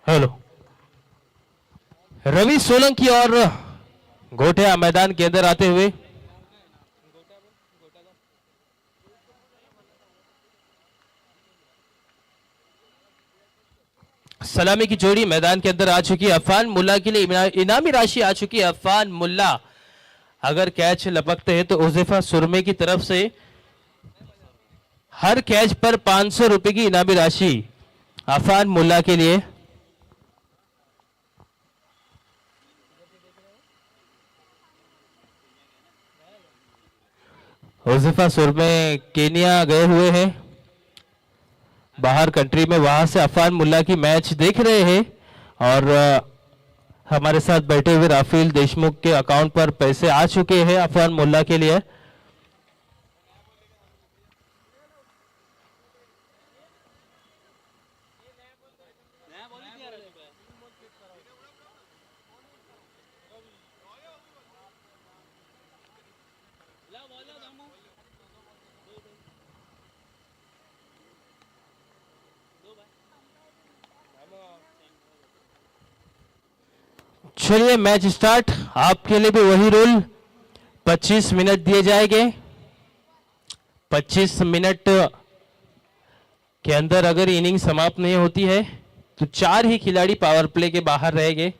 Hello. Ravi Solanki और गोटिया मैदान के अंदर आते हुए सलामी की जोड़ी मैदान के अंदर आ चुकी है। अफान मुल्ला के लिए इनामी राशि आ चुकी है। अफान मुल्ला अगर कैच लपकते हैं तो उज़ैफा सुरमे की तरफ से हर कैच पर 500 रुपए की इनामी राशि अफान मुल्ला के लिए। उज़ैफा सुरमे केनिया गए हुए हैं बाहर कंट्री में, वहां से अफान मुल्ला की मैच देख रहे हैं और हमारे साथ बैठे हुए राफेल देशमुख के अकाउंट पर पैसे आ चुके हैं अफान मुल्ला के लिए। चलिए मैच स्टार्ट। आपके लिए भी वही रूल, 25 मिनट दिए जाएंगे। 25 मिनट के अंदर अगर इनिंग समाप्त नहीं होती है तो 4 ही खिलाड़ी पावर प्ले के बाहर रहेंगे।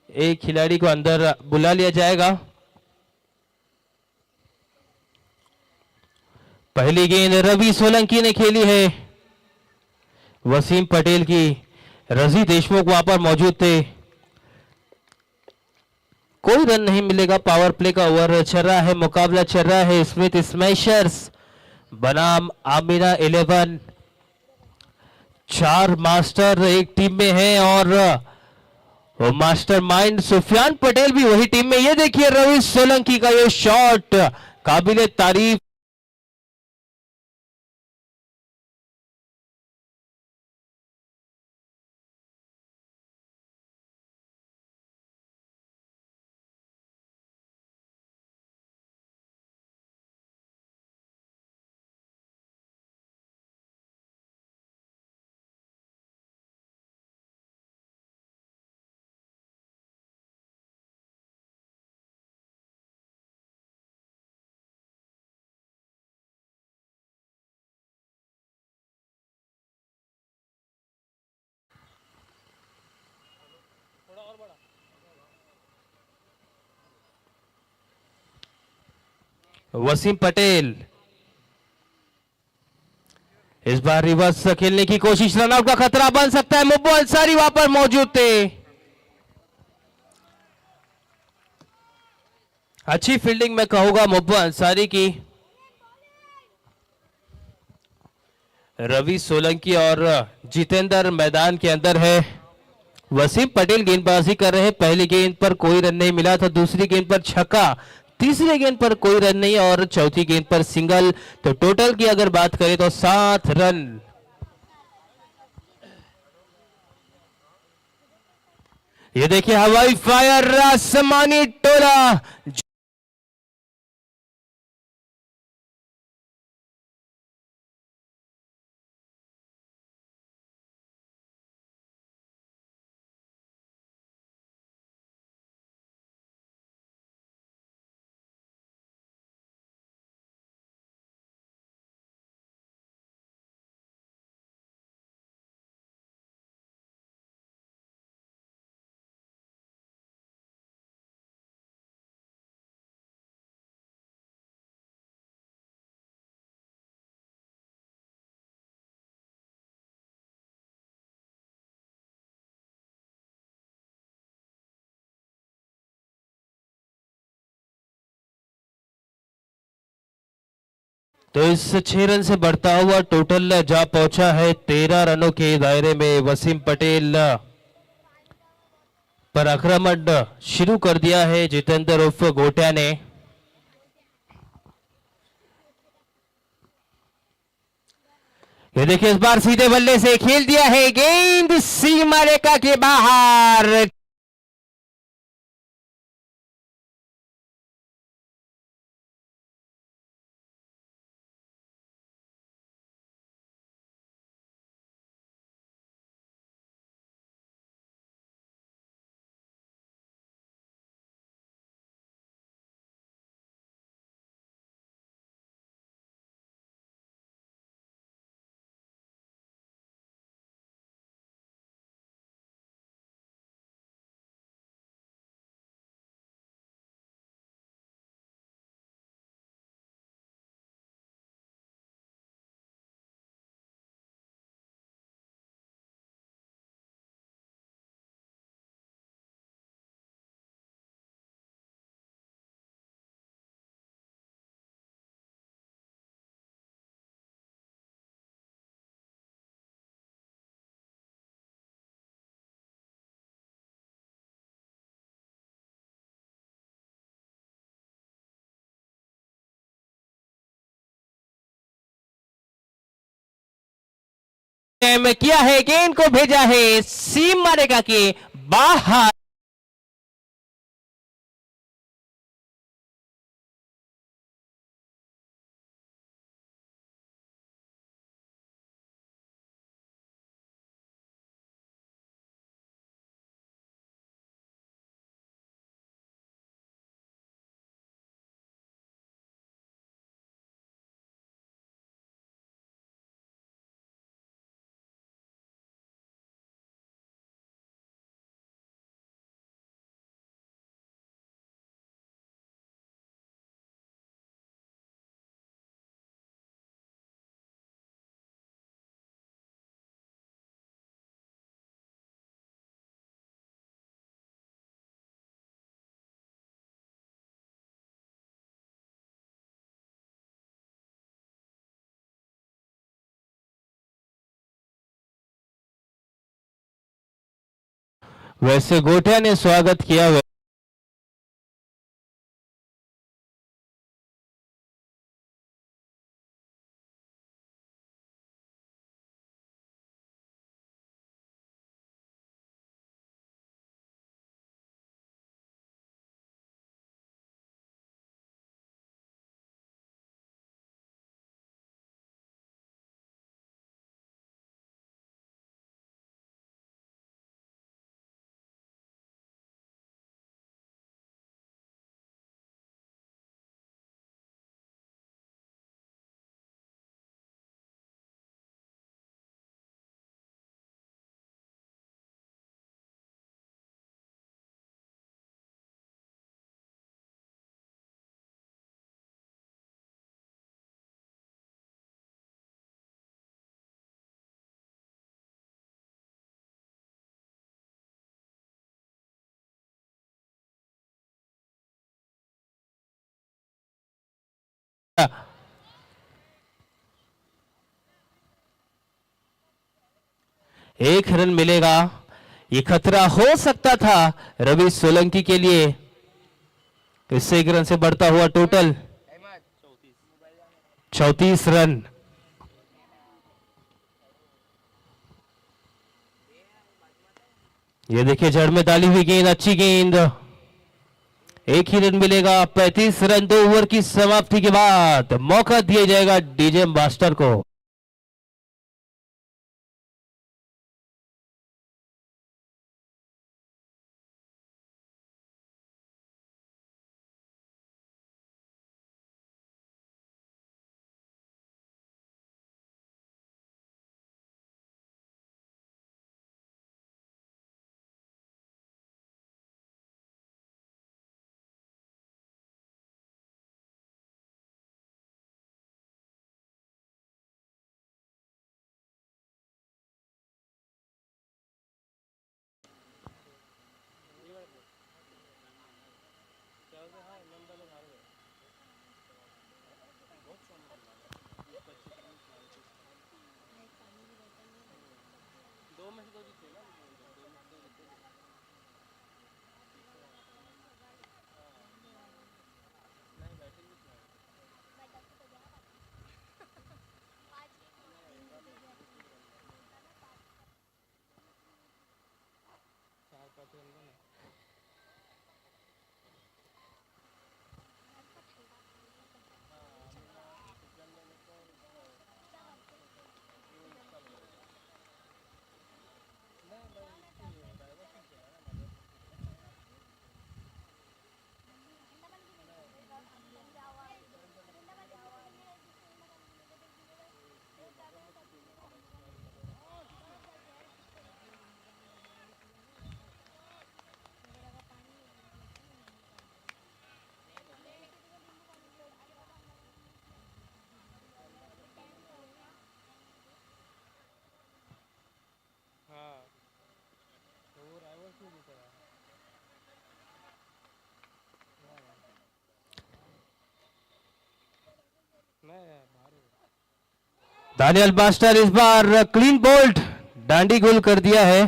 एक खिलाड़ी को अंदर बुला लिया जाएगा। पहली गेंद रवि सोलंकी ने खेली है वसीम पटेल की। रजी देशमुख वहां पर मौजूद थे। कोई रन नहीं मिलेगा। पावर प्ले का ओवर चल रहा है, मुकाबला चल रहा है। स्मिथ स्मैशर्स बनाम आमिना 11। 4 मास्टर एक टीम में हैं और मास्टर माइंड सुफियान पटेल भी वही टीम में। ये देखिए रवि सोलंकी का ये शॉट काबिले तारीफ। वसीम पटेल इस बार रिवर्स खेलने की कोशिश, रनआउट का खतरा बन सकता है। मुब्बू अंसारी वहां पर मौजूद थे। अच्छी फील्डिंग में कहूंगा मुब्बू अंसारी की। रवि सोलंकी और जितेंद्र मैदान के अंदर है। वसीम पटेल गेंदबाजी कर रहे हैं। पहली गेंद पर कोई रन नहीं मिला था, दूसरी गेंद पर छक्का, तीसरी गेंद पर कोई रन नहीं और चौथी गेंद पर सिंगल। तो टोटल की अगर बात करें तो 7 रन। ये देखिए हवाई फायर, आसमानी टोला। तो इस 6 रन से बढ़ता हुआ टोटल जा पहुंचा है 13 रनों के दायरे में। वसीम पटेल पर आक्रमण शुरू कर दिया है जितेंद्र उर्फ गोटिया ने। ये देखिए इस बार सीधे बल्ले से खेल दिया है, गेंद सीमा रेखा के बाहर। में किया है, गेंद को भेजा है सीम मारेगा के बाहर। वैसे गोटिया ने स्वागत किया हुआ। एक रन मिलेगा, ये खतरा हो सकता था रवि सोलंकी के लिए। इससे एक रन से बढ़ता हुआ टोटल 34 रन। ये देखिए जड़ में डाली हुई गेंद, अच्छी गेंद, एक ही रन मिलेगा। 35 रन 2 ओवर की समाप्ति के बाद मौका दिया जाएगा डीजे मास्टर को। दानियल मास्टर इस बार क्लीन बोल्ट डांडी गोल कर दिया है।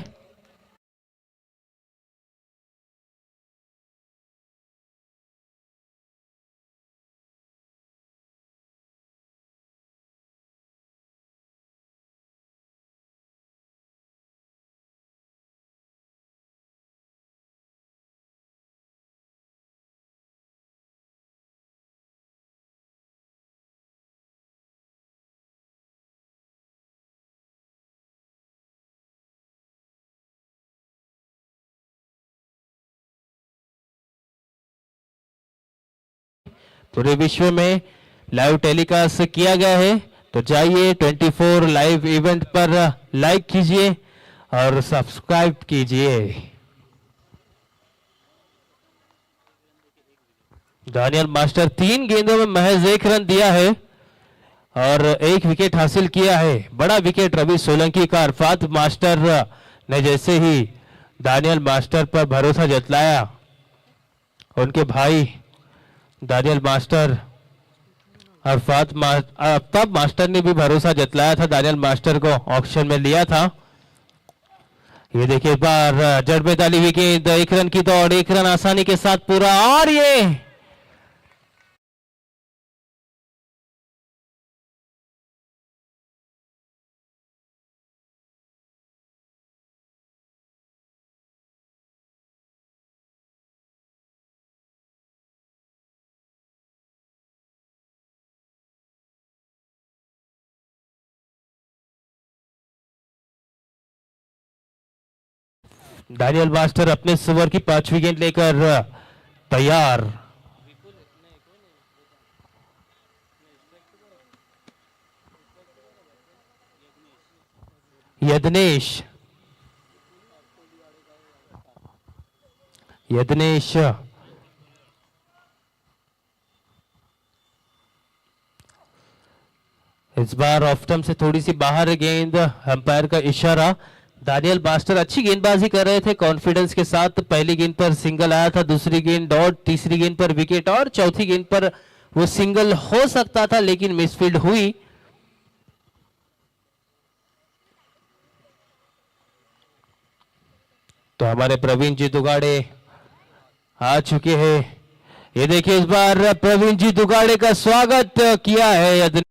पूरे विश्व में लाइव टेलीकास्ट किया गया है। तो जाइए 24 लाइव इवेंट पर लाइक कीजिए और सब्सक्राइब कीजिए। दानियल मास्टर 3 गेंदों में महज 1 रन दिया है और 1 विकेट हासिल किया है। बड़ा विकेट रवि सोलंकी का। अरफात मास्टर ने जैसे ही दानियल मास्टर पर भरोसा जतलाया, उनके भाई दानियल मास्टर आफ्ताब मास्टर ने भी भरोसा जतलाया था, दानियल मास्टर को ऑक्शन में लिया था। ये देखिए, बार जड़ में डाली हुई गेंद, 1 रन की दौड़, 1 रन आसानी के साथ पूरा, और ये दानियल मास्टर अपने ओवर की 5वीं गेंद लेकर तैयार। यदनेश इस बार ऑफ टर्म से थोड़ी सी बाहर गेंद, अंपायर का इशारा। दानियल मास्टर अच्छी गेंदबाजी कर रहे थे कॉन्फिडेंस के साथ। पहली गेंद पर सिंगल आया था, दूसरी गेंद डॉट, तीसरी गेंद पर विकेट और चौथी गेंद पर वो सिंगल हो सकता था लेकिन मिसफील्ड हुई। तो हमारे प्रवीण जी दुगाड़े आ चुके हैं। ये देखिए, इस बार प्रवीण जी दुगाड़े का स्वागत किया है।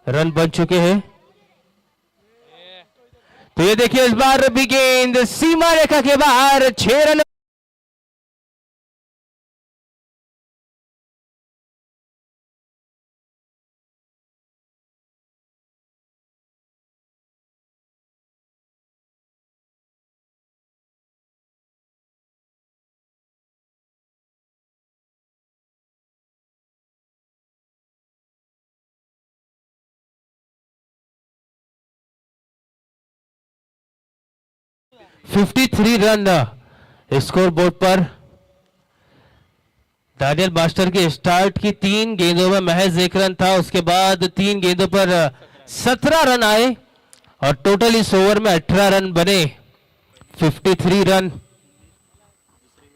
रन बन चुके हैं। तो ये देखिए, इस बार भी गेंद सीमा रेखा के बाहर, 6 रन। (53 रन स्कोर बोर्ड पर। दानियल मास्टर के स्टार्ट की 3 गेंदों में महज 1 रन था, उसके बाद 3 गेंदों पर 17 रन आए और टोटल इस ओवर में 18 रन बने। 53 रन,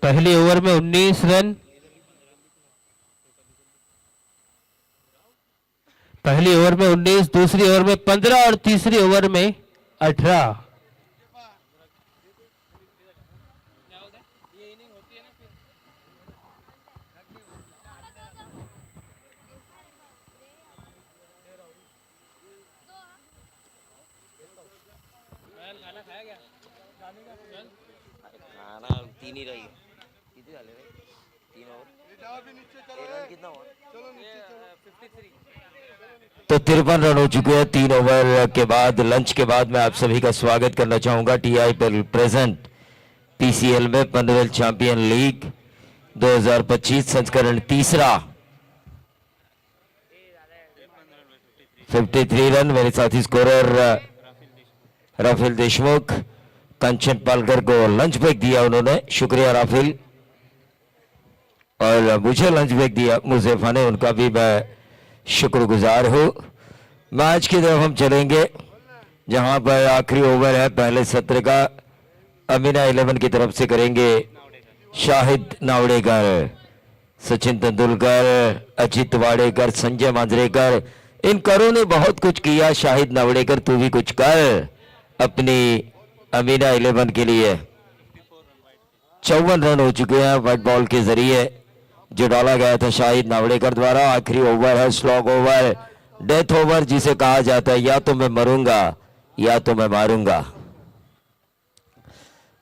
पहले ओवर में 19 रन, पहली ओवर में 19, दूसरी ओवर में 15 और तीसरी ओवर में 18। खाना 3 ही रही है। कितने डाले रे? 3 ओवर कितना हुआ? तो 53 रन हो चुके हैं 3 ओवर के बाद। लंच के बाद मैं आप सभी का स्वागत करना चाहूंगा TIPL प्रेजेंट PCL में कॉमनवेल्थ चैंपियन लीग 2025 संस्करण तीसरा। 53 रन मेरे साथी स्कोरर राफेल देशमुख, कंचन पालकर को लंच ब्रेक दिया उन्होंने, शुक्रिया राफेल। और मुझे लंच ब्रेक दिया मुजैफा ने, उनका भी मैं शुक्रगुजार हूँ। मैच की तरफ हम चलेंगे जहां पर आखिरी ओवर है पहले सत्र का। अमीना 11 की तरफ से करेंगे शाहिद नावड़ेकर, सचिन तेंदुलकर, अजित वाडेकर, संजय मांजरेकर। इन करों ने बहुत कुछ किया। शाहिद नावड़ेकर तू भी कुछ कर अपनी अमीना 11 के लिए। 54 रन हो चुके हैं व्हाइट बॉल के जरिए जो डाला गया था शाहिद नावड़ेकर द्वारा। आखिरी ओवर है, स्लॉग ओवर, डेथ ओवर जिसे कहा जाता है, या तो मैं मरूंगा या तो मैं मारूंगा।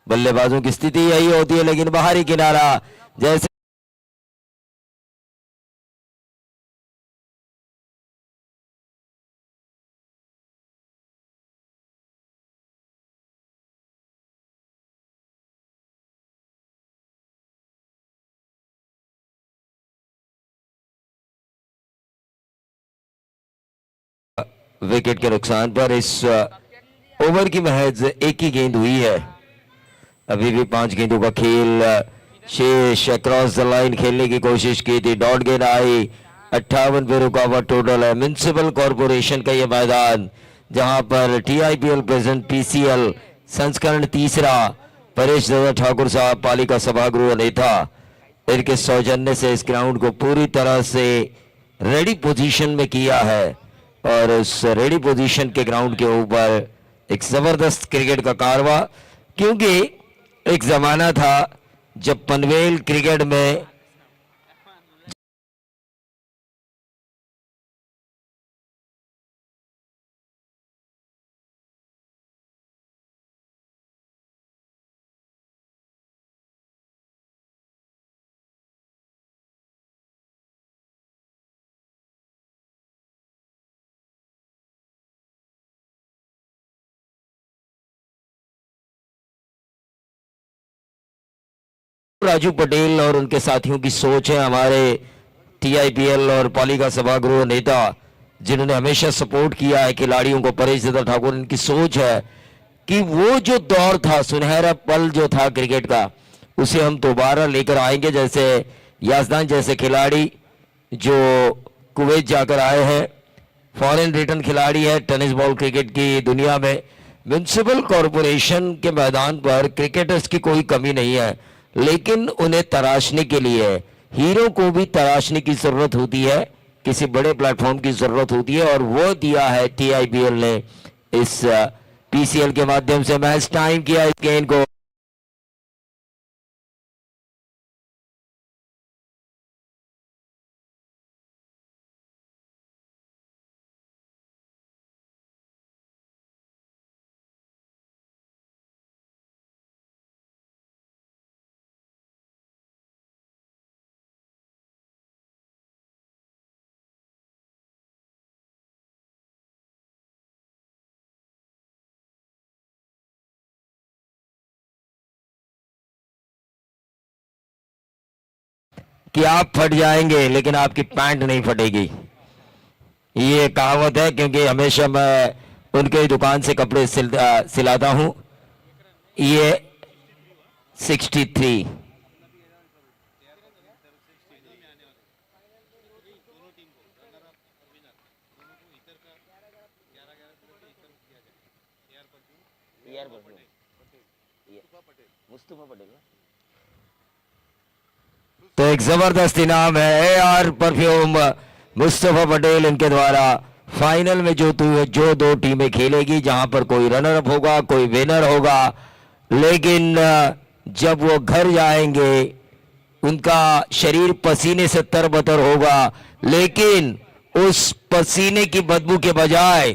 बल्लेबाजों की स्थिति यही होती है, लेकिन बाहरी किनारा जैसे विकेट के नुकसान पर इस ओवर की महज एक ही गेंद हुई है। अभी भी 5 गेंदों का खेल शेष। क्रॉस द लाइन खेलने की कोशिश की थी, डॉट गेंद आई, 58 पे रुका हुआ टोटल है। म्युनिसिपल कॉर्पोरेशन का यह मैदान जहां पर TIPL प्रेजेंट PCL संस्करण तीसरा परेश दादा ठाकुर साहब पालिका सभागृह नेता, इनके सौजन्य से इस ग्राउंड को पूरी तरह से रेडी पोजीशन में किया है। और उस रेडी पोजीशन के ग्राउंड के ऊपर एक जबरदस्त क्रिकेट का कारवा, क्योंकि एक जमाना था जब पनवेल क्रिकेट में राजू पटेल और उनके साथियों की सोच है, हमारे TIPL और पालिका सभागृह नेता जिन्होंने हमेशा सपोर्ट किया है खिलाड़ियों को, परेश दादा ठाकुर, इनकी सोच है कि वो जो दौर था, सुनहरा पल जो था क्रिकेट का, उसे हम दोबारा लेकर आएंगे। जैसे याजदान जैसे खिलाड़ी जो कुवैत जाकर आए हैं, फॉरेन रिटर्न खिलाड़ी है टेनिस बॉल क्रिकेट की दुनिया में। म्युनिसिपल कॉर्पोरेशन के मैदान पर क्रिकेटर्स की कोई कमी नहीं है, लेकिन उन्हें तराशने के लिए हीरो को भी तराशने की जरूरत होती है, किसी बड़े प्लेटफॉर्म की जरूरत होती है, और वो दिया है TIPL ने इस PCL के माध्यम से। मैच टाइम किया इस गेंद को, कि आप फट जाएंगे लेकिन आपकी पैंट नहीं फटेगी, ये कहावत है, क्योंकि हमेशा मैं उनके ही दुकान से कपड़े सिलाता हूं। ये 63 मुस्तफा पटेल। तो एक जबरदस्त इनाम है AR परफ्यूम मुस्तफा पटेल इनके द्वारा। फाइनल में जो दो टीमें खेलेगी, जहां पर कोई रनर अप होगा, कोई विनर होगा, लेकिन जब वो घर जाएंगे उनका शरीर पसीने से तरबतर होगा, लेकिन उस पसीने की बदबू के बजाय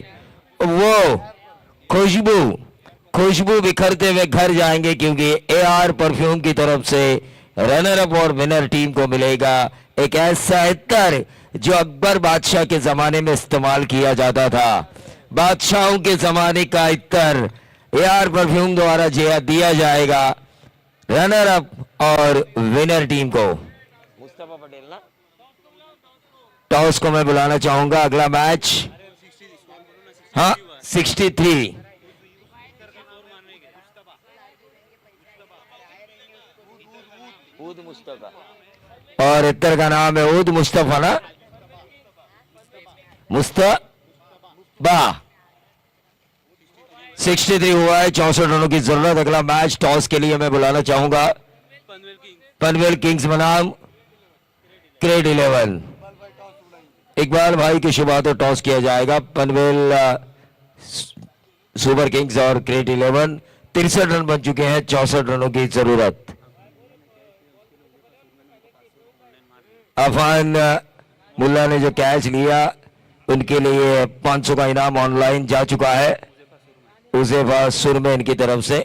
वो खुशबू बिखरते हुए घर जाएंगे, क्योंकि AR परफ्यूम की तरफ से रनर अप और विनर टीम को मिलेगा एक ऐसा इत्तर जो अकबर बादशाह के जमाने में इस्तेमाल किया जाता था। बादशाहों के जमाने का इत्तर AR परफ्यूम द्वारा दिया जाएगा रनर अप और विनर टीम को। मुस्तफा पटेल ना, टॉस को मैं बुलाना चाहूंगा। अगला मैच, हाँ 63 उद मुस्तफा, और इत्तर का नाम है उद मुस्तफा ना, मुस्तफा। 63 हुआ है, 64 रनों की जरूरत। अगला मैच टॉस के लिए मैं बुलाना चाहूंगा पनवेल किंग्स बनाम क्रेट 11। इकबाल भाई के शुभ हाथों टॉस किया जाएगा। पनवेल सुपर किंग्स और क्रेट 11। 63 रन बन चुके हैं, 64 रनों की जरूरत। अफान मुल्ला ने जो कैच लिया उनके लिए 500 का इनाम ऑनलाइन जा चुका है उजेफा सुरमे इनकी तरफ से।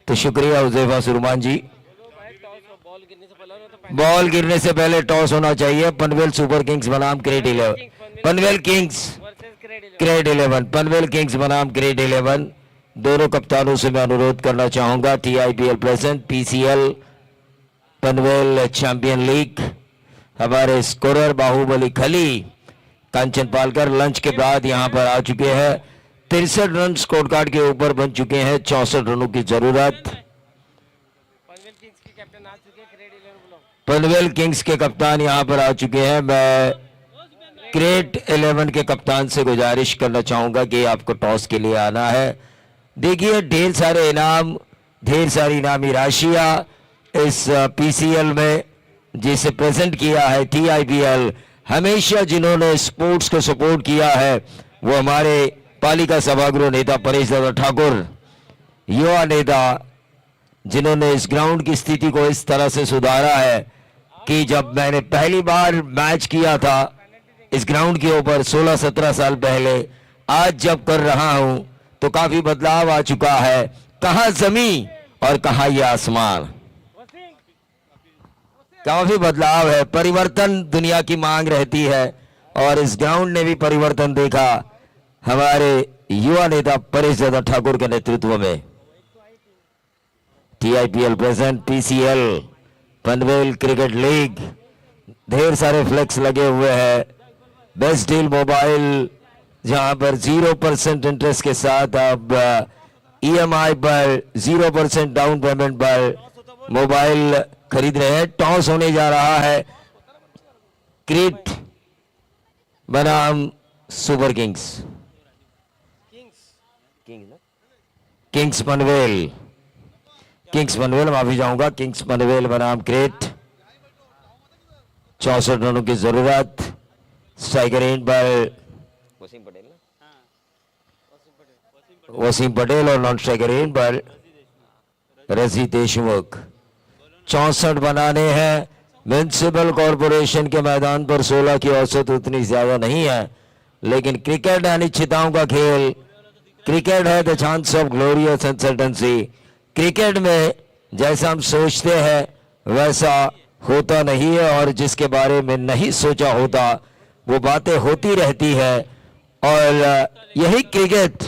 तो शुक्रिया उजेफा सुरमान जी। बॉल गिरने से पहले टॉस होना चाहिए। पनवेल सुपर किंग्स बनाम crate 11, Panvel Kings crate 11, Panvel Kings बनाम क्रेट 11। दोनों कप्तानों से मैं अनुरोध करना चाहूंगा, TIPL present, PCL Panvel champion league, हमारे स्कोरर बाहुबली खली कांचन पालकर लंच के बाद यहां पर आ चुके हैं। 63 रन स्कोर कार्ड के ऊपर बन चुके हैं। 64 रनों की जरूरत। पनवेल किंग्स के कप्तान यहां पर आ चुके हैं। मैं क्रेट 11 के कप्तान से गुजारिश करना चाहूंगा कि आपको टॉस के लिए आना है। देखिए ढेर सारे इनाम, ढेर सारी इनामी राशियां इस PCL में जिसे प्रेजेंट किया है TIPL। हमेशा जिन्होंने स्पोर्ट्स को सपोर्ट किया है वो हमारे पालिका सभागृह नेता परेश दादा ठाकुर, युवा नेता जिन्होंने इस ग्राउंड की स्थिति को इस तरह से सुधारा है कि जब मैंने पहली बार मैच किया था इस ग्राउंड के ऊपर 16-17 साल पहले, आज जब कर रहा हूं तो काफी बदलाव आ चुका है। कहां जमीन और कहां ये आसमान, काफी बदलाव है। परिवर्तन दुनिया की मांग रहती है और इस ग्राउंड ने भी परिवर्तन देखा हमारे युवा नेता परेश दादा ठाकुर के नेतृत्व में। TIPL present, PCL Panvel cricket league, ढेर सारे फ्लेक्स लगे हुए हैं। बेस्ट डील मोबाइल जहां पर 0% इंटरेस्ट के साथ आप EMI पर 0% डाउन पेमेंट पर मोबाइल खरीद रहे हैं। टॉस होने जा रहा है क्रेट बनाम super Kings, Kings Panvel, Kings Panvel माफी चाहूंगा, किंग्स पनवेल बनाम क्रेट। 64 रनों की जरूरत। स्ट्राइकर एंड पर वसीम पटेल और नॉन स्ट्राइकर एंड पर रजी देशमुख। 64 बनाने हैं। म्यूनिसिपल कॉरपोरेशन के मैदान पर 16 की औसत उतनी ज्यादा नहीं है, लेकिन क्रिकेट अनिश्चितताओं का खेल, क्रिकेट है the chance of glorious uncertainty. Cricket में जैसा हम सोचते हैं वैसा होता नहीं है और जिसके बारे में नहीं सोचा होता वो बातें होती रहती है। और यही क्रिकेट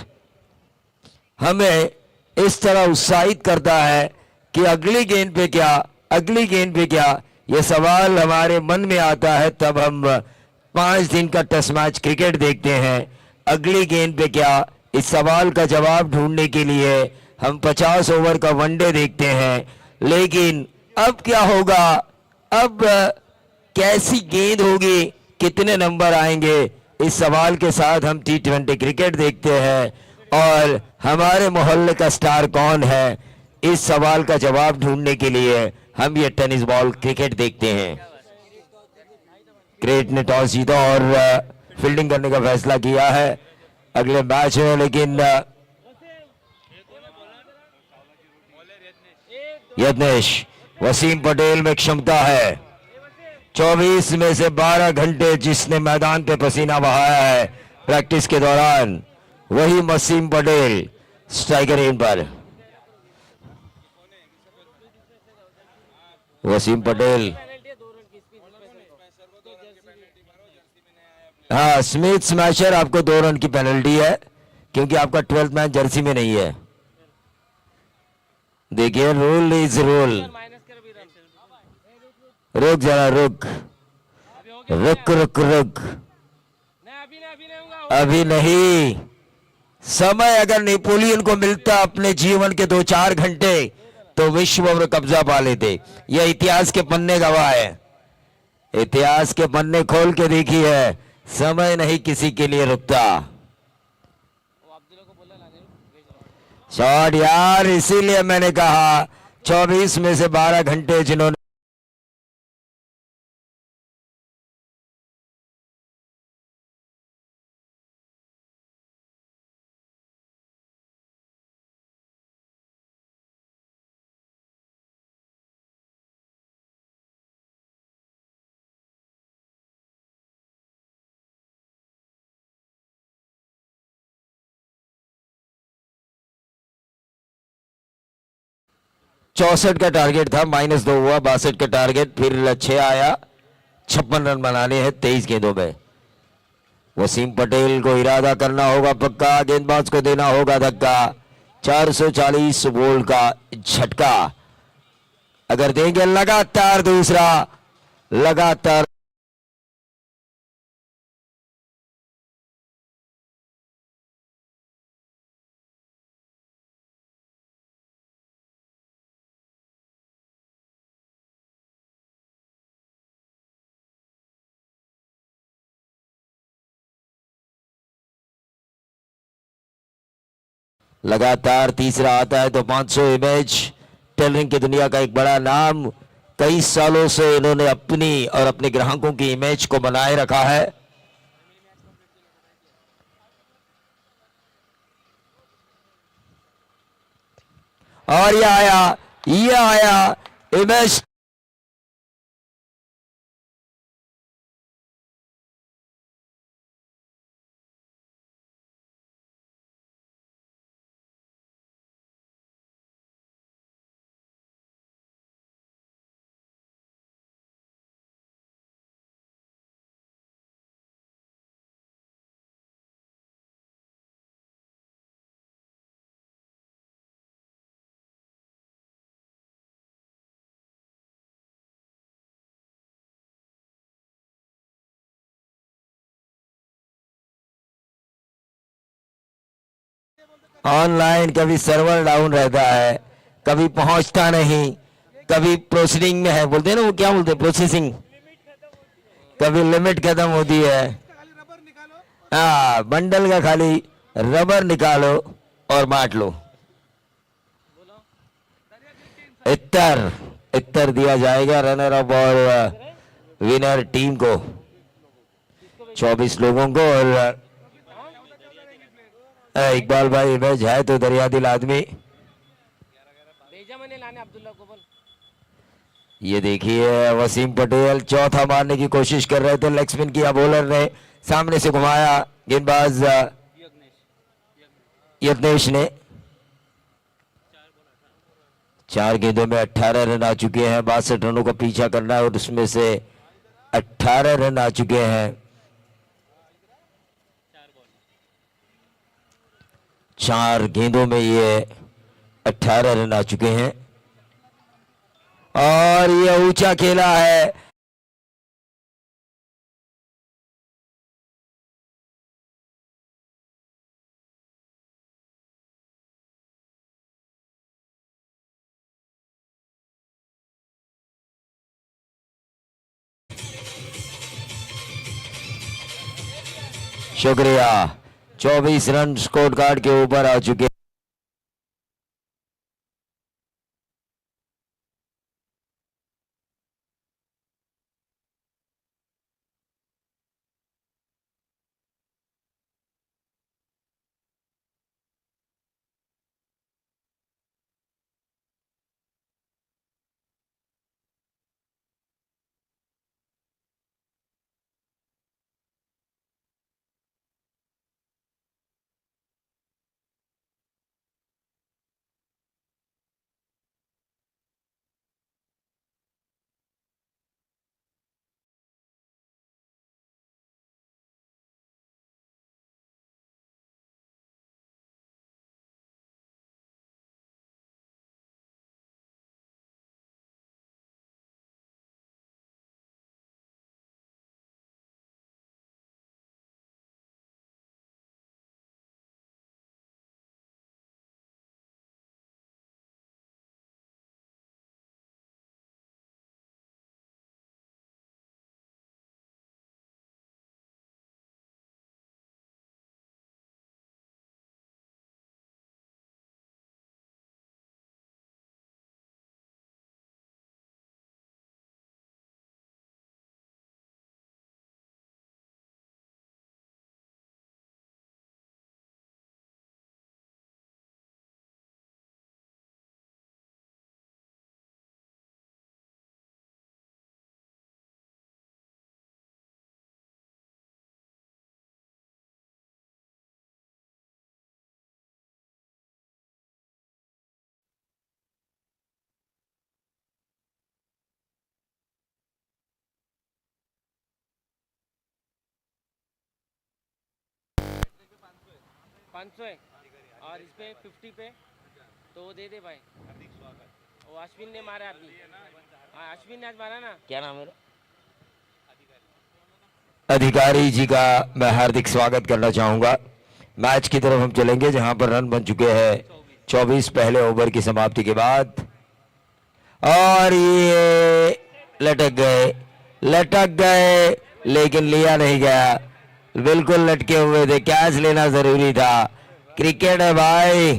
हमें इस तरह उत्साहित करता है कि अगली गेंद पे क्या, अगली गेंद पे क्या, ये सवाल हमारे मन में आता है तब हम 5 दिन का टेस्ट मैच क्रिकेट देखते हैं। अगली गेंद पे क्या, इस सवाल का जवाब ढूंढने के लिए हम 50 ओवर का वनडे देखते हैं। लेकिन अब क्या होगा, अब कैसी गेंद होगी, कितने नंबर आएंगे, इस सवाल के साथ हम T20 क्रिकेट देखते हैं। और हमारे मोहल्ले का स्टार कौन है, इस सवाल का जवाब ढूंढने के लिए हम ये टेनिस बॉल क्रिकेट देखते हैं। क्रेट ने टॉस जीता और फील्डिंग करने का फैसला किया है अगले मैच में, लेकिन यत्नेश, वसीम पटेल में क्षमता है। 24 में से 12 घंटे जिसने मैदान पे पसीना बहाया है प्रैक्टिस के दौरान, वही वसीम पटेल स्ट्राइकर एंड पर। वसीम पटेल, हाँ स्मिथ स्मैशर, आपको 2 रन की पेनल्टी है क्योंकि आपका 12th मैच जर्सी में नहीं है। देखिए रूल इज रूल। रुक जरा, रुक रुक रुक रुक, अभी नहीं। समय अगर नेपोलियन को मिलता अपने जीवन के 2-4 घंटे तो विश्व पर कब्जा पा लेते। यह इतिहास के पन्ने गवाह है। इतिहास के पन्ने खोल के देखिए, समय नहीं किसी के लिए रुकता। शॉट यार, इसीलिए मैंने कहा 24 में से 12 घंटे जिन्होंने 64 का टारगेट था, -2 हुआ, 62 का टारगेट, फिर 6 आया। 56 रन बनाने हैं 23 गेंदों में। वसीम पटेल को इरादा करना होगा पक्का, गेंदबाज को देना होगा धक्का। 440 वोल्ट का झटका अगर देंगे, लगातार दूसरा, लगातार। लगातार तीसरा आता है तो 500 इमेज। टेलरिंग की दुनिया का एक बड़ा नाम, कई सालों से इन्होंने अपनी और अपने ग्राहकों की इमेज को बनाए रखा है। और ये आया इमेज। ऑनलाइन कभी सर्वर डाउन रहता है, कभी पहुंचता नहीं, कभी प्रोसेसिंग में है, बोलते हैं ना, वो क्या बोलते हैं, प्रोसेसिंग। कभी लिमिट खत्म होती है। हाँ, बंडल का खाली रबर निकालो और बांट लो। इत्तर इत्तर दिया जाएगा रनर अप और विनर टीम को, 24 लोगों को। और इकबाल भाई इमेज है तो दरिया दिल आदमी। ये देखिए वसीम पटेल चौथा मारने की कोशिश कर रहे थे, लेग स्पिन किया बॉलर ने, सामने से घुमाया गेंदबाज यत्नेश ने। 4 गेंदों में 18 रन आ चुके हैं, 62 रनों का पीछा करना है और उसमें से 18 रन आ चुके हैं। 4 गेंदों में ये 18 रन आ चुके हैं और ये ऊंचा खेला है। शुक्रिया। 24 रन स्कोर कार्ड के ऊपर आ चुके। 500 है और इस पे 50 पे तो वो दे दे भाई। वो अश्विन ने मारा अभी। हाँ अश्विन ने आज मारा ना। क्या नाम है? अधिकारी जी का मैं हार्दिक स्वागत करना चाहूंगा। मैच की तरफ हम चलेंगे जहां पर रन बन चुके हैं 24 पहले ओवर की समाप्ति के बाद, और ये लटक गए लेकिन लिया नहीं गया, बिल्कुल लटके हुए थे, कैच लेना जरूरी था। क्रिकेट है भाई,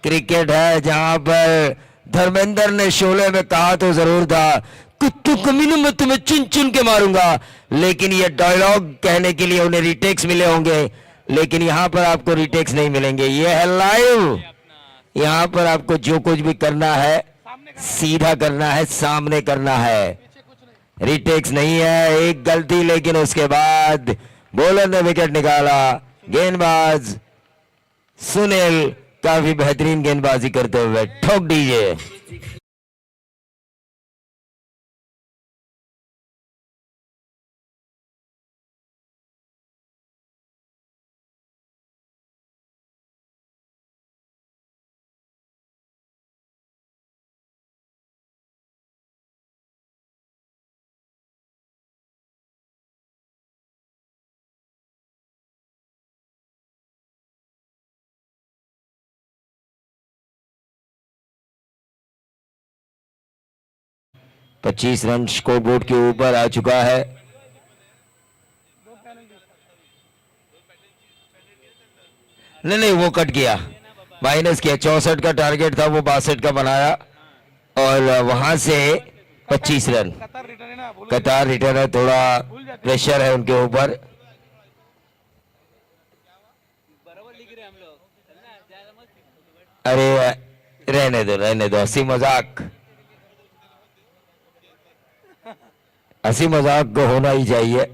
क्रिकेट है जहां पर धर्मेंद्र ने शोले में कहा तो जरूर था कुत्तू कमीने में तुम्हें चुन चुन के मारूंगा, लेकिन ये डायलॉग कहने के लिए उन्हें रिटेक्स मिले होंगे, लेकिन यहां पर आपको रिटेक्स नहीं मिलेंगे। ये है लाइव, यहां पर आपको जो कुछ भी करना है सीधा करना है, सामने करना है, रिटेक्स नहीं है। एक गलती लेकिन उसके बाद बॉलर ने विकेट निकाला। गेंदबाज सुनील काफी बेहतरीन गेंदबाजी करते हुए ठोक दीजिए। पच्चीस रन स्कोर बोर्ड के ऊपर आ चुका है। नहीं, वो कट गया, माइनस किया। 64 का टारगेट था, वो 62 का बनाया और वहां से 25 रन। कतार रिटर्न है, थोड़ा प्रेशर है उनके ऊपर। अरे रहने दो, हंसी मजाक होना ही चाहिए।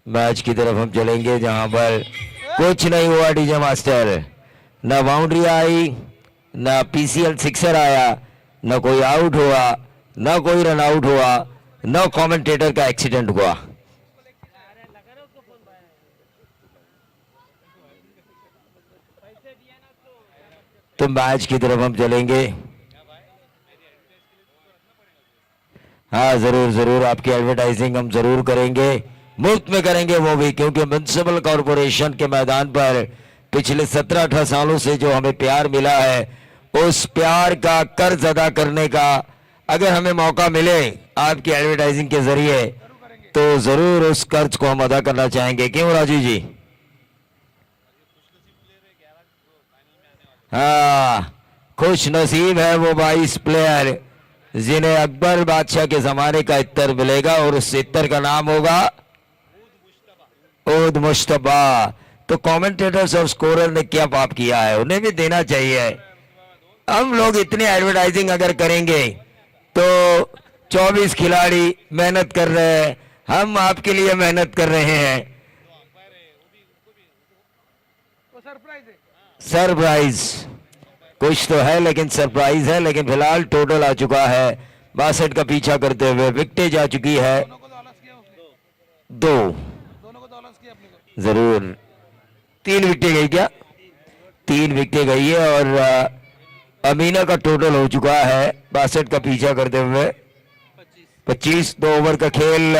मैच की तरफ हम चलेंगे जहां पर कुछ नहीं हुआ डीजे मास्टर, ना बाउंड्री आई, ना पीसीएल सिक्सर आया, ना कोई आउट हुआ, ना कोई रन आउट हुआ, ना कमेंटेटर का एक्सीडेंट हुआ। तो मैच की तरफ हम चलेंगे। हाँ जरूर आपकी एडवर्टाइजिंग हम जरूर करेंगे, मुफ्त में करेंगे वो भी, क्योंकि म्युनिसिपल कॉरपोरेशन के मैदान पर पिछले 17-18 सालों से जो हमें प्यार मिला है, उस प्यार का कर्ज अदा करने का अगर हमें मौका मिले आपकी एडवर्टाइजिंग के जरिए, तो जरूर उस कर्ज को हम अदा करना चाहेंगे। क्यों राजू जी? हाँ, खुश नसीब है वो 22 प्लेयर जिन्हें अकबर बादशाह के जमाने का इत्तर मिलेगा, और उस इत्तर का नाम होगा ओद मुश्तबा। तो कमेंटेटर्स और स्कोरर ने क्या पाप किया है, उन्हें भी देना चाहिए। हम लोग इतनी एडवर्टाइजिंग अगर करेंगे तो 24 खिलाड़ी मेहनत कर रहे हैं, हम आपके लिए मेहनत कर रहे हैं। सरप्राइज कुछ तो है, लेकिन सरप्राइज है। लेकिन फिलहाल टोटल आ चुका है 62 का पीछा करते हुए, विकेटें जा चुकी है 2। जरूर 3 विकेटें गई क्या? 3 विकेटें गई है, और अमीना का टोटल हो चुका है 62 का पीछा करते हुए 25। 2 ओवर का खेल,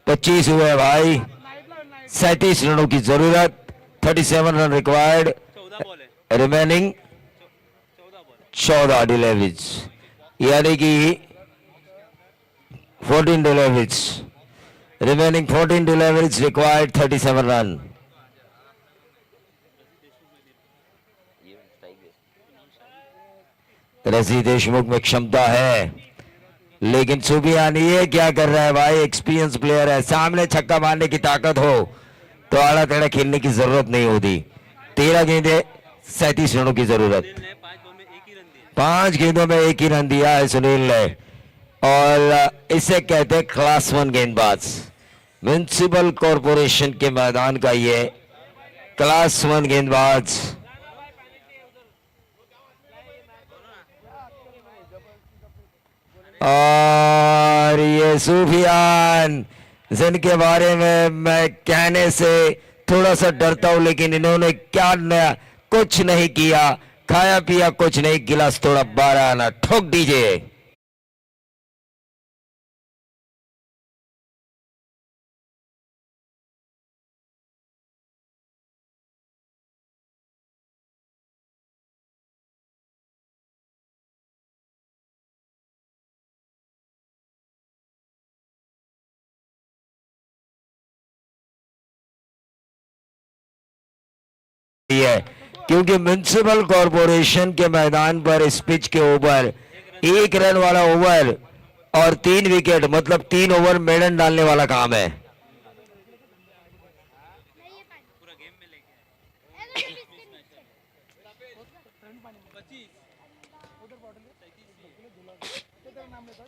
25 हुए भाई, 37 रनों की जरूरत, 37 रन रिक्वायर्ड, रिमेनिंग 14 डिलीवरीज, यानी कि 14 deliveries, remaining 14 deliveries required, 37 run. रसी देशमुख में क्षमता है, लेकिन सुबियानी ये क्या कर रहा है भाई? एक्सपीरियंस प्लेयर है, सामने छक्का मारने की ताकत हो तो आड़ा टेढ़ा खेलने की जरूरत नहीं होती। 13 गेंदे 37 रनों की जरूरत, 5 गेंदों में 1 ही रन दिया है सुनील ने, और इसे कहते हैं क्लास 1 गेंदबाज। म्युनिसिपल कॉरपोरेशन के मैदान का ये क्लास 1 गेंदबाज। और ये सूफियान, जिनके बारे में मैं कहने से थोड़ा सा डरता हूं, लेकिन इन्होंने क्या नया, कुछ नहीं किया, खाया पिया कुछ नहीं, गिलास थोड़ा 12 आना ठोक दीजिए। है क्योंकि म्युनिसिपल कॉरपोरेशन के मैदान पर इस पिच के ऊपर 1 रन वाला ओवर और 3 विकेट, मतलब 3 ओवर मेडन डालने वाला काम है।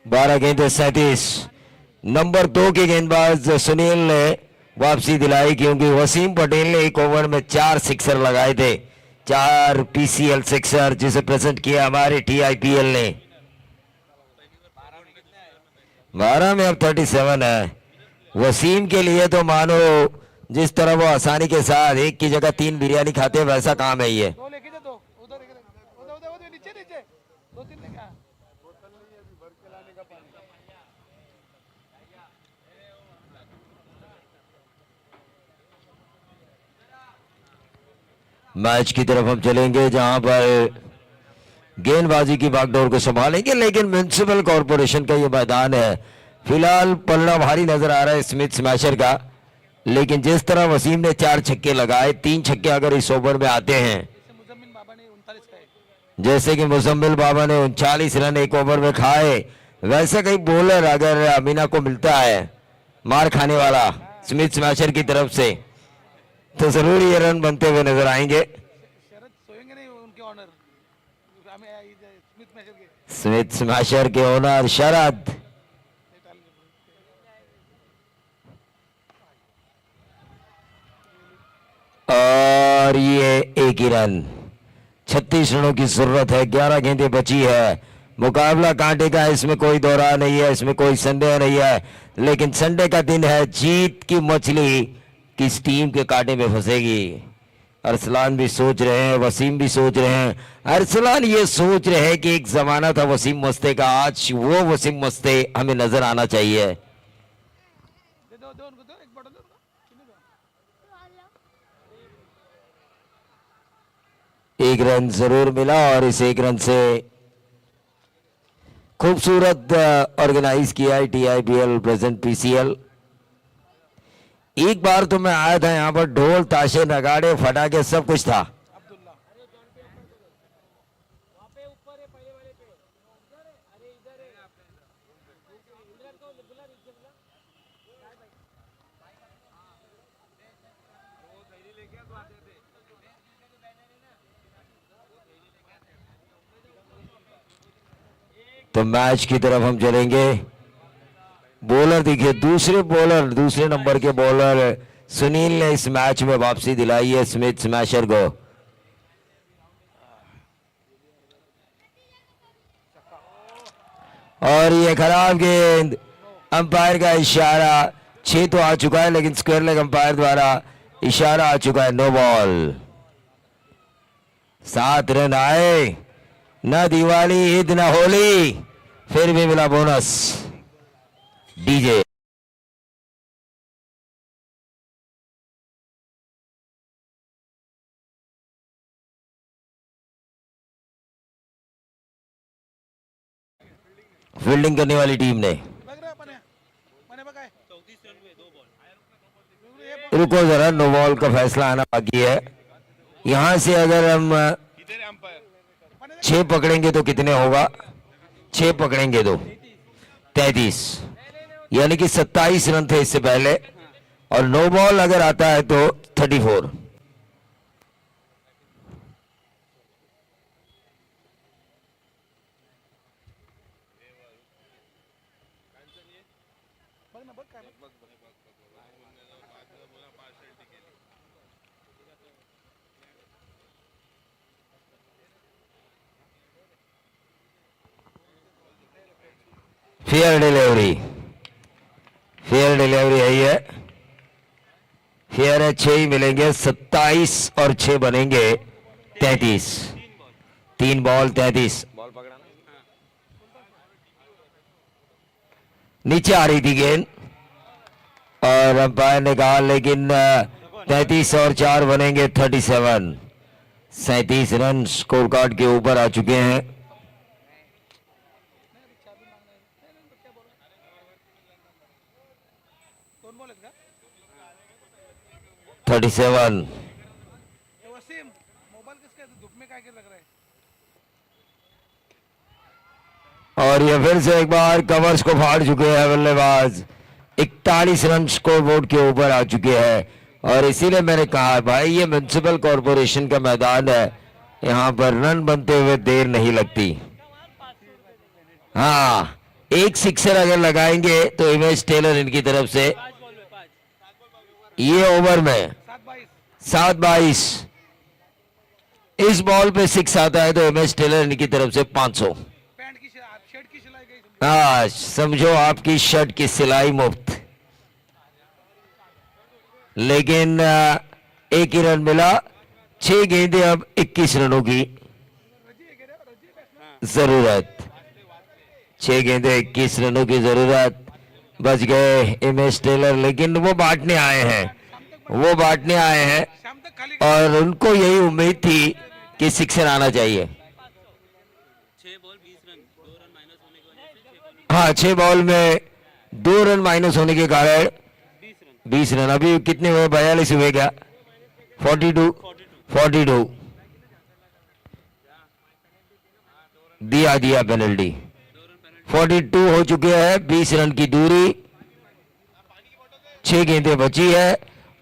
बारह गेंद 37। नंबर 2 के गेंदबाज सुनील ने वापसी दिलाई, क्योंकि वसीम पटेल ने 1 ओवर में 4 सिक्सर लगाए थे, 4 पीसीएल सिक्सर, जिसे प्रेजेंट किया हमारे टीआईपीएल ने। 12 में अब 37 है। वसीम के लिए तो मानो जिस तरह वो आसानी के साथ एक की जगह 3 बिरयानी खाते हैं, वैसा काम है ये। मैच की तरफ हम चलेंगे, जहां पर गेंदबाजी की बागडोर को संभालेंगे, लेकिन म्युनिसिपल कॉरपोरेशन का ये मैदान है। फिलहाल पलड़ा भारी नजर आ रहा है स्मिथ स्मैशर का, लेकिन जिस तरह वसीम ने 4 छक्के लगाए, 3 छक्के अगर इस ओवर में आते हैं, जैसे कि मुजम्मिल बाबा ने 39 रन 1 ओवर में खाए, वैसे कई बॉलर अगर अमीना को मिलता है मार खाने वाला स्मिथ स्मैशर की तरफ से, तो जरूर ये रन बनते हुए नजर आएंगे। स्मिथ स्मैशर के ओनर शरद, और ये 1 ही रन। 36 रनों की जरूरत है, 11 गेंदें बची है। मुकाबला कांटे का है, इसमें कोई दौरा नहीं है, इसमें कोई संदेह नहीं है, लेकिन संडे का दिन है, जीत की मछली किस टीम के कांटे में फंसेगी। अरसलान भी सोच रहे हैं, वसीम भी सोच रहे हैं। अरसलान ये सोच रहे हैं कि एक जमाना था वसीम मस्ते का, आज वो वसीम मस्ते हमें नजर आना चाहिए। एक रन जरूर मिला, और इस 1 रन से खूबसूरत ऑर्गेनाइज किया है टीआईपीएल प्रेजेंट पीसीएल। एक बार तो मैं आया था यहाँ पर, ढोल ताशे नगाड़े फटाके सब कुछ था। तो मैच की तरफ हम चलेंगे। बॉलर देखिए, दूसरे नंबर के बॉलर सुनील ने इस मैच में वापसी दिलाई है स्मिथ स्मैशर को। और ये खराब गेंद, अंपायर का इशारा, 6 तो आ चुका है, लेकिन स्क्वायर लेग अंपायर द्वारा इशारा आ चुका है, नो बॉल। 7 रन आए, न दिवाली ईद न होली, फिर भी मिला बोनस। डीजे फील्डिंग करने वाली टीम ने, रुको जरा, नो बॉल का फैसला आना बाकी है। यहां से अगर हम 6 पकड़ेंगे तो कितने होगा, 6 पकड़ेंगे तो 33, यानी कि 27 रन थे इससे पहले, और नो बॉल अगर आता है तो 34। फेयर डिलीवरी, फेयर डिलीवरी है, फेयर है, 6 ही मिलेंगे, 27 और 6 बनेंगे 33, 3 बॉल 33। बॉल पकड़ा नीचे आ रही थी गेंद और अंपायर ने कहा, लेकिन 33 और 4 बनेंगे 37, 37 रन स्कोर कार्ड के ऊपर आ चुके हैं। Thirty seven. और ये फिर से एक बार कवर्स को फाड़ चुके हैं बल्लेबाज, 41 रन स्कोर बोर्ड के ऊपर आ चुके हैं। और इसीलिए मैंने कहा भाई ये म्युनिसिपल कॉरपोरेशन का मैदान है, यहां पर रन बनते हुए देर नहीं लगती। हाँ, एक सिक्सर अगर लगाएंगे तो इमेज टेलर इनकी तरफ से ये ओवर में 7-22, इस बॉल पे 6 आता है तो इमेज टेलर इनकी तरफ से 500। हाँ, समझो आपकी शर्ट की सिलाई मुफ्त, लेकिन एक ही रन मिला, 6 गेंदें, अब 21 रनों की जरूरत, 6 गेंदें 21 रनों की जरूरत। बच गए इमेज टेलर, लेकिन वो बांटने आए हैं, वो बांटने आए हैं और उनको यही उम्मीद थी कि सिक्सर आना चाहिए। हाँ, 6 बॉल में 2 रन माइनस होने के कारण 20 रन। अभी कितने हुए, 42 हुए क्या, 42 दिया पेनल्टी, 42 हो चुके हैं, 20 रन की दूरी, 6 गेंदें बची है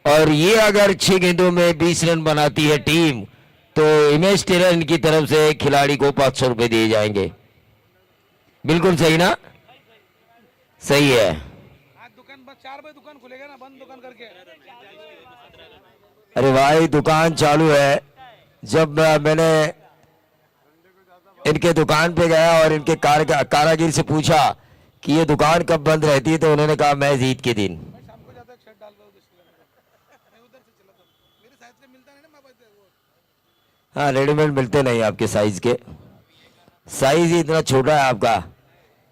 और ये अगर 6 गेंदों में 20 रन बनाती है टीम तो इमेज टेलर इनकी तरफ से खिलाड़ी को 500 रुपए दिए जाएंगे। बिल्कुल सही ना, सही है। आज दुकान बंद, 4 बजे दुकान खुलेगा ना, बंद दुकान करके। अरे भाई दुकान चालू है। जब मैंने इनके दुकान पे गया और इनके कारागिर से पूछा कि ये दुकान कब बंद रहती है तो उन्होंने कहा मैं ईद के दिन। शाम को जाता शर्ट डाल दो, मैं उधर से चला था, मेरे साइज का मिलता नहीं ना, मैं हाँ, रेडीमेड मिलते नहीं आपके साइज के, साइज ही इतना छोटा है आपका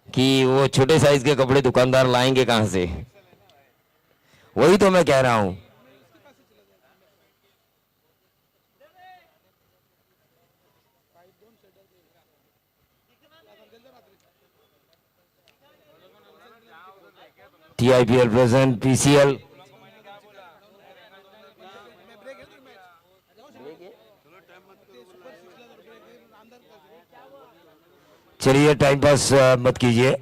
कि वो छोटे साइज के कपड़े दुकानदार लाएंगे कहां से, वही तो मैं कह रहा हूं। TIPL प्रेजेंट PCL, चलिए टाइम पास मत कीजिए।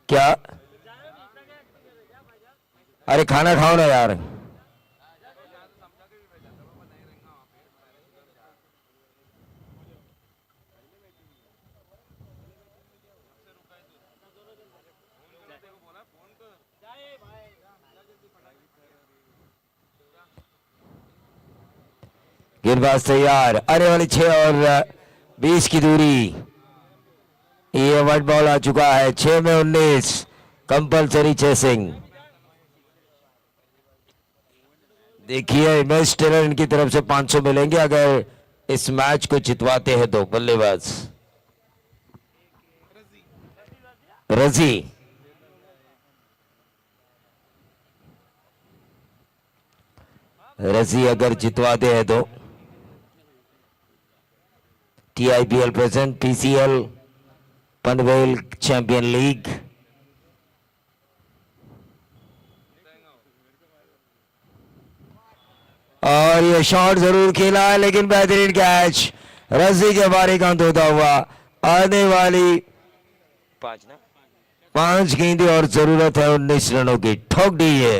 क्या, अरे खाना खाओ ना यार। गेंदबाज तैयार, आने वाली 6 और 20 की दूरी, ये वाइट बॉल आ चुका है, 6 में 19, कंपलसरी चेसिंग। देखिए इमेज टेलर इनकी तरफ से 500 मिलेंगे अगर इस मैच को जितवाते हैं तो। बल्लेबाज रजी, रजी अगर जितवाते हैं तो TIPL present PCL Panvel champion league. और ये शॉट जरूर खेला है लेकिन बेहतरीन कैच, रस्सी के बारी का होता हुआ आने वाली 5 गेंदें और जरूरत है 19 रनों की, ठोक दी है।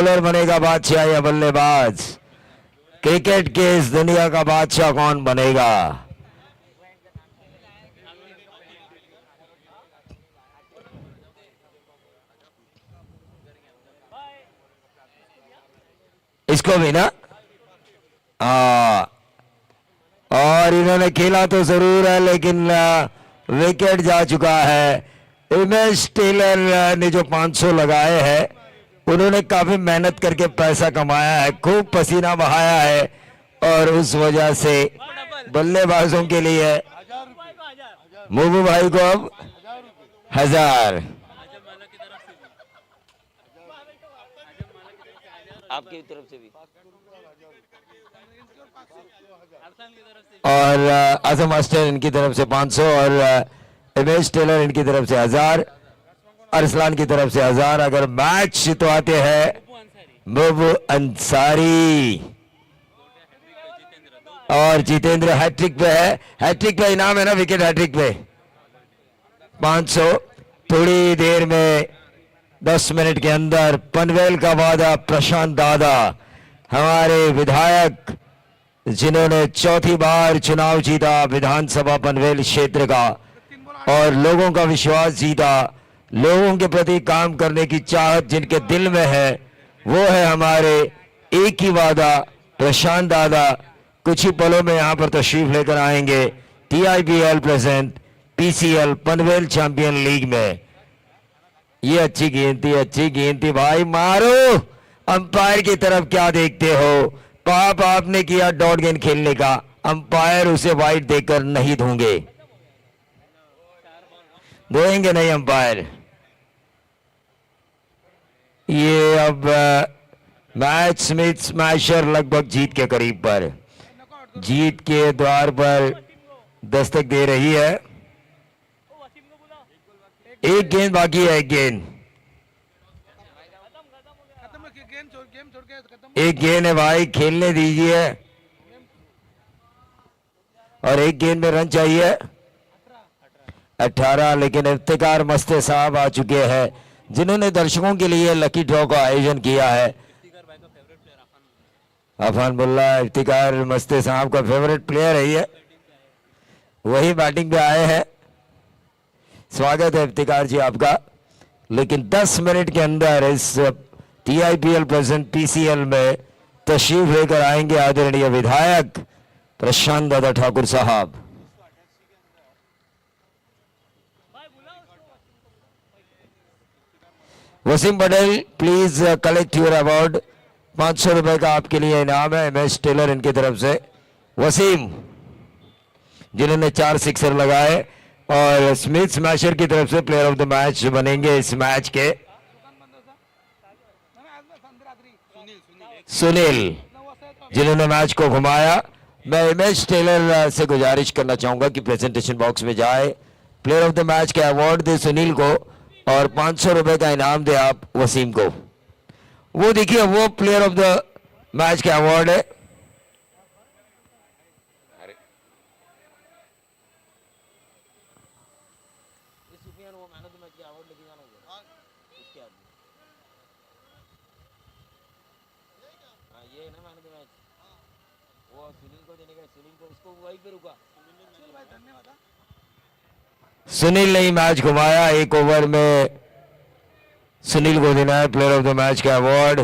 बॉलर बनेगा बादशाह या बल्लेबाज? क्रिकेट के इस दुनिया का बादशाह कौन बनेगा? इसको भी ना? और इन्होंने खेला तो जरूर है लेकिन विकेट जा चुका है। इमेज टेलर ने जो 500 लगाए हैं, उन्होंने काफी मेहनत करके पैसा कमाया है, खूब पसीना बहाया है, और उस वजह से बल्लेबाजों के लिए मुबू भाई को अब 1000 आपकी तरफ से भी और आजम मास्टर इनकी तरफ से 500 और इमेज टेलर इनकी तरफ से 1000, अरसलान की तरफ से 1000। अगर मैच जितवाते हैं मुबू अंसारी और जितेंद्र हैट्रिक पे है, हैट्रिक पे इनाम है ना, विकेट हैट्रिक पे 500। थोड़ी देर में 10 मिनट के अंदर पनवेल का वादा प्रशांत दादा, हमारे विधायक जिन्होंने चौथी बार चुनाव जीता विधानसभा पनवेल क्षेत्र का और लोगों का विश्वास जीता, लोगों के प्रति काम करने की चाहत जिनके दिल में है, वो है हमारे एक ही वादा प्रशांत दादा। कुछ ही पलों में यहां पर तशरीफ लेकर आएंगे TIPL present PCL Panvel champion league में। ये अच्छी गेंद थी भाई, मारो। अंपायर की तरफ क्या देखते हो? पाप आपने किया डॉट गेंद खेलने का, अंपायर उसे वाइड देकर नहीं धोंगे, धोएंगे नहीं अंपायर। ये अब मैच स्मिथ स्मैशर लगभग जीत के करीब पर, जीत के द्वार पर दस्तक दे रही है। एक गेंद बाकी है, एक गेंद, एक गेंद है भाई, खेलने दीजिए। और एक गेंद में रन चाहिए 18, लेकिन इफ्तिकार मस्ते साहब आ चुके हैं जिन्होंने दर्शकों के लिए लकी ड्रॉ का आयोजन किया है। अफान बुल्ला इफ्तिकार मस्ते साहब का फेवरेट प्लेयर है, ये वही बैटिंग पे आए हैं। स्वागत है इफ्तिकार जी आपका। लेकिन 10 मिनट के अंदर इस TIPL प्रेजेंट PCL में तशरीफ लेकर आएंगे आदरणीय विधायक प्रशांत दादा ठाकुर साहब। Waseem Patel please collect your award. 500 रुपए का आपके लिए इनाम है इमेज टेलर इनकी तरफ से। वसीम जिन्होंने 4 सिक्सर लगाए और स्मिथ स्मैशर की तरफ से प्लेयर ऑफ द मैच बनेंगे इस मैच के सुनील, जिन्होंने मैच को घुमाया। मैं इमेज टेलर से गुजारिश करना चाहूंगा कि प्रेजेंटेशन बॉक्स में जाए, प्लेयर ऑफ द मैच का अवार्ड दे सुनील को और 500 रुपए का इनाम दे आप वसीम को। वो देखिए वो प्लेयर ऑफ द मैच का अवार्ड है। सुनील ने ही मैच घुमाया, एक ओवर में सुनील को देना है प्लेयर ऑफ द मैच का अवार्ड।